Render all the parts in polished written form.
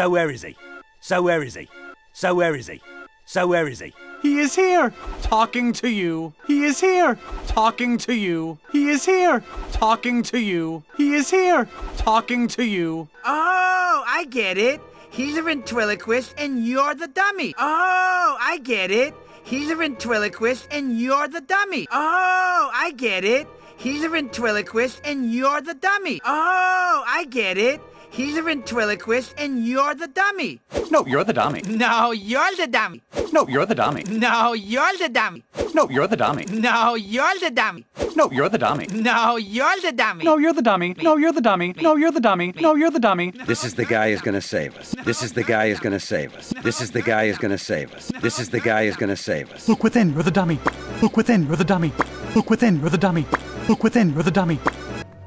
So where is he? So where is he? So where is he? So where is he? He is here, talking to you. He is here, talking to you. He is here, talking to you. He is here, talking to you. Oh, I get it. He's a ventriloquist and you're the dummy. Oh, I get it. He's a ventriloquist and you're the dummy. Oh, I get it. He's a ventriloquist and you're the dummy. Oh, I get it. He's a ventriloquist and you're the dummy. No, you're the dummy. No, you're the dummy. No, you're the dummy. No, you're the dummy. No, you're the dummy. No, you're the dummy. No, you're the dummy. No, you're the dummy. No, you're the dummy. No, you're the dummy. No, you're the dummy. No, you're the dummy. This is the guy who's gonna save us. This is the guy who's gonna save us. This is the guy who's gonna save us. This is the guy who's gonna save us. Look within, you're the dummy. Look within, you're the dummy. Look within, you're the dummy. Look within, you're the dummy.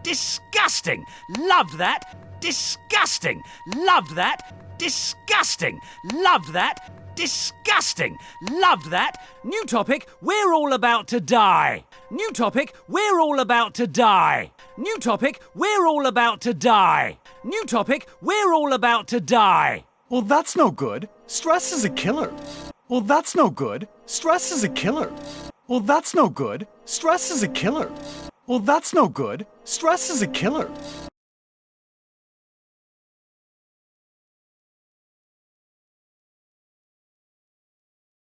Disgusting! Loved that! Disgusting! Loved that! Disgusting! Loved that! Disgusting! Loved that! New topic, we're all about to die! New topic, we're all about to die! New topic, we're all about to die! New topic, we're all about to die! Well, that's no good. Stress is a killer. Well, that's no good. Stress is a killer. Well, that's no good. Stress is a killer. Well, that's no good. Stress is a killer.